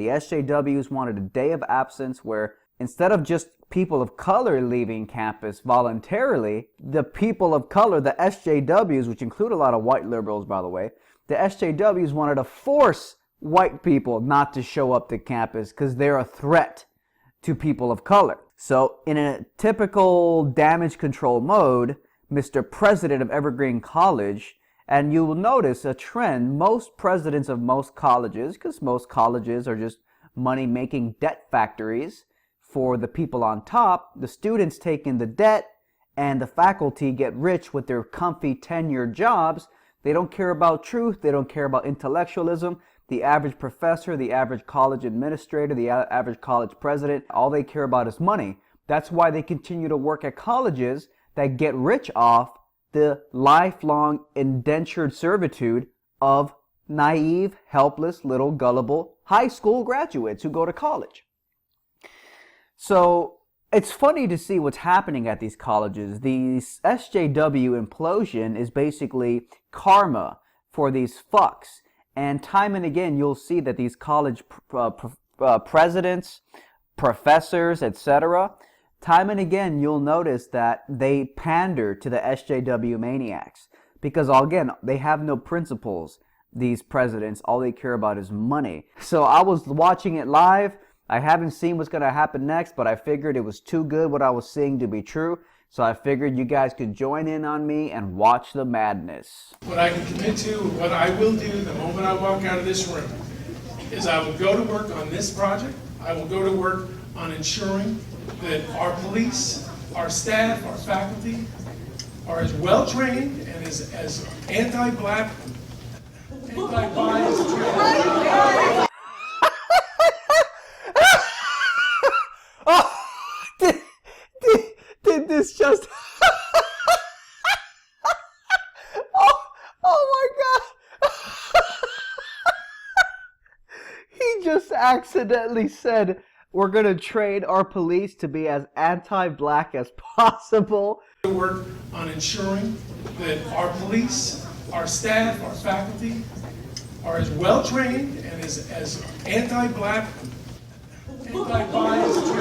The SJWs wanted a day of absence where instead of just people of color leaving campus voluntarily, the people of color, the SJWs, which include a lot of white liberals, by the way, the SJWs wanted to force white people not to show up to campus because they're a threat to people of color. So in a typical damage control mode, Mr. President of Evergreen College, and you will notice a trend, most presidents of most colleges, because most colleges are just money-making debt factories for the people on top, the students take in the debt, and the faculty get rich with their comfy tenured jobs. They don't care about truth, they don't care about intellectualism. The average professor, the average college administrator, the average college president, all they care about is money. That's why they continue to work at colleges that get rich off the lifelong indentured servitude of naive, helpless, little gullible high school graduates who go to college. So it's funny to see what's happening at these colleges. The SJW implosion is basically karma for these fucks. And time and again, you'll see that these college presidents, professors, etc., time and again, you'll notice that they pander to the SJW maniacs. Because, again, they have no principles, these presidents. All they care about is money. So I was watching it live. I haven't seen what's going to happen next, but I figured it was too good what I was seeing to be true. So I figured you guys could join in on me and watch the madness. What I can commit to, what I will do the moment I walk out of this room, is I will go to work on this project. I will go to work on ensuring that our police, our staff, our faculty are as well trained and as anti-black, anti-biased trained. Did this just... oh my God. He just accidentally said, we're going to train our police to be as anti-black as possible. Work on ensuring that our police, our staff, our faculty are as well trained and as anti-black, anti-biased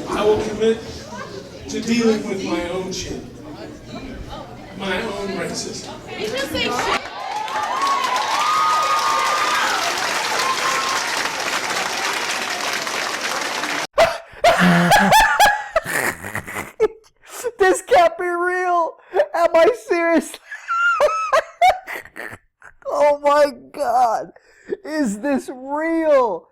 I will commit to dealing with my own shit, my own racism. This can't be real. Am I serious? Oh my God. Is this real?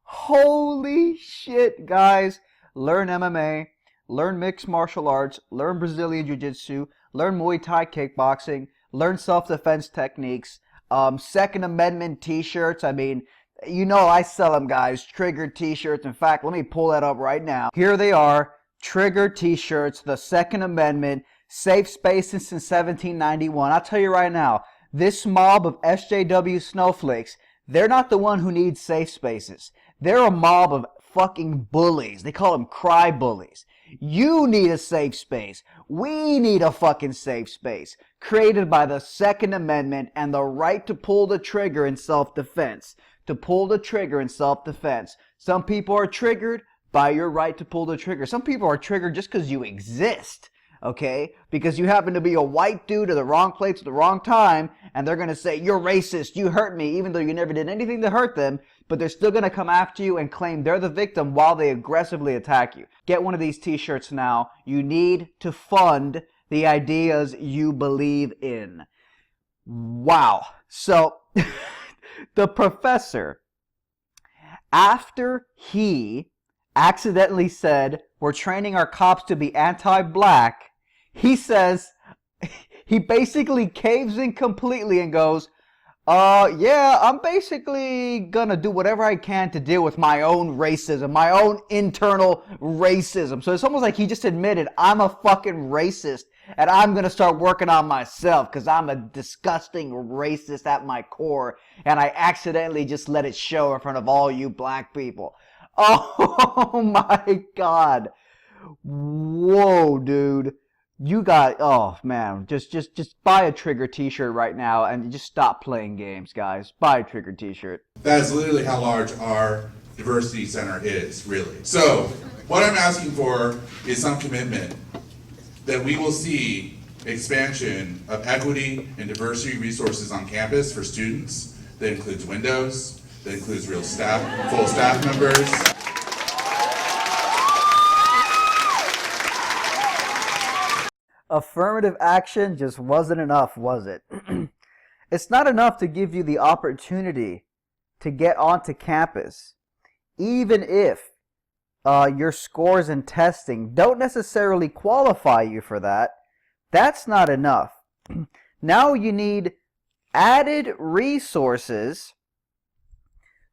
Holy shit, guys. Learn MMA, learn mixed martial arts, learn Brazilian Jiu-Jitsu, learn Muay Thai kickboxing, learn self-defense techniques, Second Amendment t-shirts. I mean, you know I sell them, guys. Trigger t-shirts. In fact, let me pull that up right now. Here they are. Trigger t-shirts, the Second Amendment, safe spaces since 1791. I'll tell you right now, this mob of SJW snowflakes, they're not the one who needs safe spaces. They're a mob of fucking bullies. They call them cry bullies. You need a safe space. We need a fucking safe space created by the Second Amendment and the right to pull the trigger in self-defense. To pull the trigger in self-defense. Some people are triggered by your right to pull the trigger. Some people are triggered just because you exist, okay? Because you happen to be a white dude at the wrong place at the wrong time, and they're going to say, you're racist, you hurt me, even though you never did anything to hurt them, but they're still going to come after you and claim they're the victim while they aggressively attack you. Get one of these t-shirts now. You need to fund the ideas you believe in. Wow. So, the professor, after he accidentally said, we're training our cops to be anti-black, he says, he basically caves in completely and goes, yeah, I'm basically gonna do whatever I can to deal with my own racism, my own internal racism. So it's almost like he just admitted, I'm a fucking racist, and I'm going to start working on myself because I'm a disgusting racist at my core, and I accidentally just let it show in front of all you black people. Oh my God. Whoa, dude. You got, oh man, just buy a Trigger t-shirt right now and just stop playing games, guys. Buy a Trigger t-shirt. That's literally how large our diversity center is, really. So, what I'm asking for is some commitment that we will see expansion of equity and diversity resources on campus for students. That includes windows, that includes real staff, full staff members. Affirmative action just wasn't enough, was it? It's not enough to give you the opportunity to get onto campus, even if your scores in testing don't necessarily qualify you for that. That's not enough. Now you need added resources,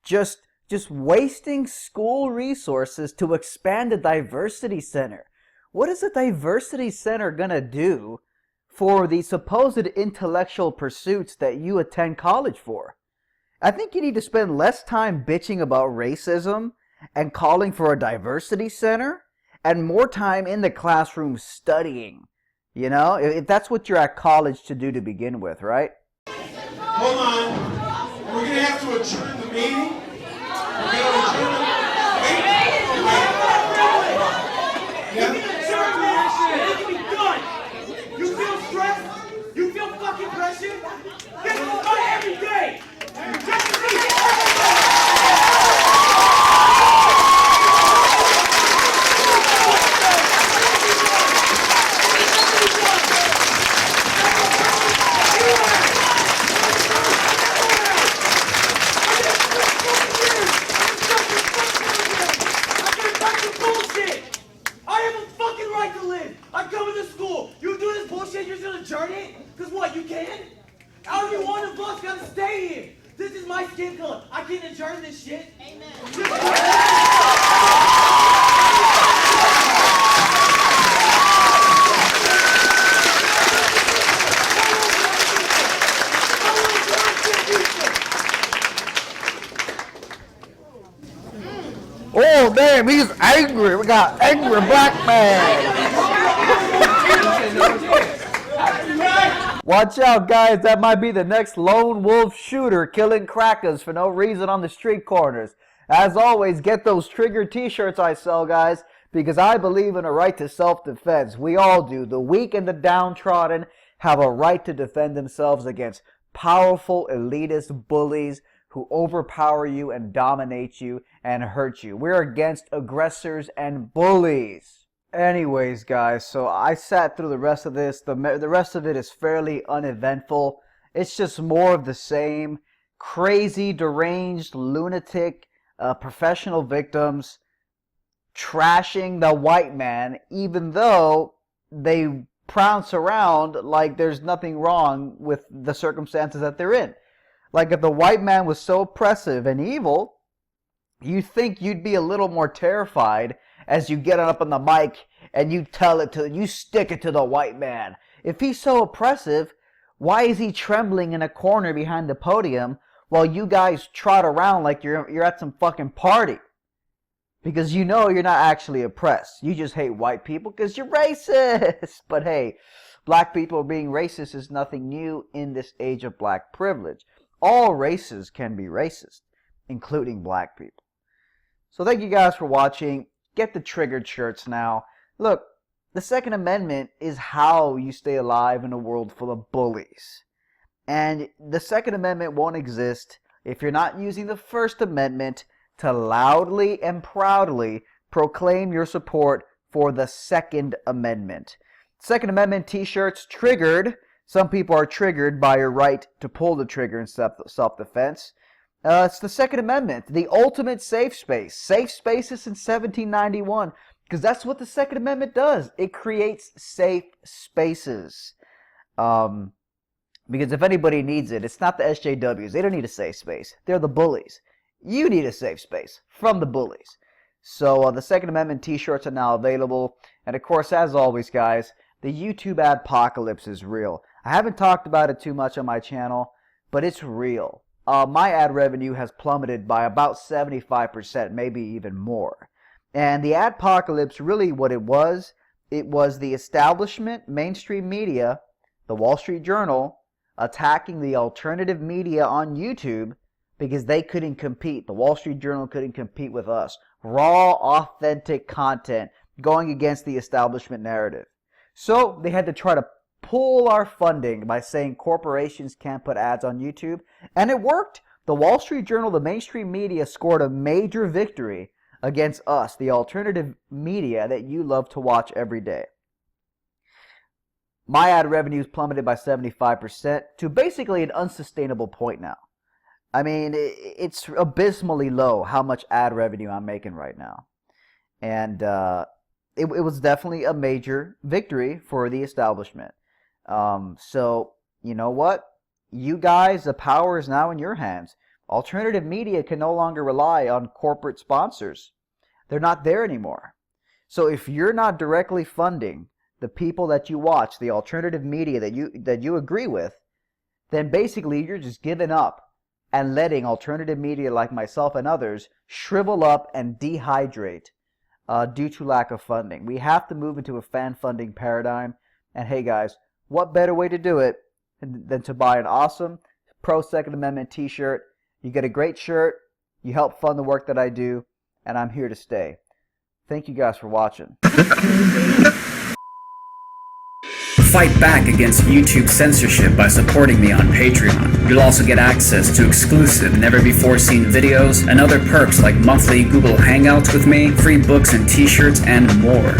just wasting school resources to expand the diversity center. What is a diversity center gonna do for the supposed intellectual pursuits that you attend college for? I think you need to spend less time bitching about racism and calling for a diversity center and more time in the classroom studying. You know, if that's what you're at college to do to begin with, right? Hold on. We're gonna have to adjourn the meeting. We're gonna adjourn the Yeah. It can be done. You feel stressed? You feel fucking pressure? This is fun every day. I can adjourn this shit. Oh damn, he's angry. We got angry black man. Watch out, guys. That might be the next lone wolf shooter killing crackers for no reason on the street corners. As always, get those Trigger t-shirts I sell, guys, because I believe in a right to self-defense. We all do. The weak and the downtrodden have a right to defend themselves against powerful elitist bullies who overpower you and dominate you and hurt you. We're against aggressors and bullies. Anyways, guys, so I sat through the rest of this. The rest of it is fairly uneventful. It's just more of the same. Crazy, deranged, lunatic, professional victims trashing the white man, even though they prounce around like there's nothing wrong with the circumstances that they're in. Like if the white man was so oppressive and evil, you'd think you'd be a little more terrified as you get up on the mic and you stick it to the white man. If he's so oppressive, why is he trembling in a corner behind the podium while you guys trot around like you're at some fucking party? Because you know you're not actually oppressed. You just hate white people because you're racist. But hey, black people being racist is nothing new in this age of black privilege. All races can be racist, including black people. So thank you guys for watching. Get the Triggered shirts now. Look, the Second Amendment is how you stay alive in a world full of bullies. And the Second Amendment won't exist if you're not using the First Amendment to loudly and proudly proclaim your support for the Second Amendment. Second Amendment t-shirts triggered. Some people are triggered by your right to pull the trigger in self-defense. It's the Second Amendment, the ultimate safe space. Safe spaces since 1791, because that's what the Second Amendment does. It creates safe spaces. Because if anybody needs it, it's not the SJWs. They don't need a safe space. They're the bullies. You need a safe space from the bullies. So the Second Amendment t-shirts are now available. And of course, as always, guys, the YouTube adpocalypse is real. I haven't talked about it too much on my channel, but it's real. My ad revenue has plummeted by about 75%, maybe even more. And the adpocalypse, really what it was the establishment, mainstream media, the Wall Street Journal, attacking the alternative media on YouTube because they couldn't compete. The Wall Street Journal couldn't compete with us. Raw, authentic content going against the establishment narrative. So they had to try to pull our funding by saying corporations can't put ads on YouTube. And it worked. The Wall Street Journal, the mainstream media, scored a major victory against us, the alternative media that you love to watch every day. My ad revenues plummeted by 75% to basically an unsustainable point now. I mean, it's abysmally low how much ad revenue I'm making right now. And it was definitely a major victory for the establishment. So, you know what? You guys, the power is now in your hands. Alternative media can no longer rely on corporate sponsors. They're not there anymore. So if you're not directly funding the people that you watch, the alternative media that you agree with, then basically you're just giving up and letting alternative media like myself and others shrivel up and dehydrate due to lack of funding. We have to move into a fan funding paradigm. And hey guys, what better way to do it than to buy an awesome pro-Second Amendment t-shirt? You get a great shirt, you help fund the work that I do, and I'm here to stay. Thank you guys for watching. Fight back against YouTube censorship by supporting me on Patreon. You'll also get access to exclusive, never-before-seen videos and other perks like monthly Google Hangouts with me, free books and t-shirts, and more.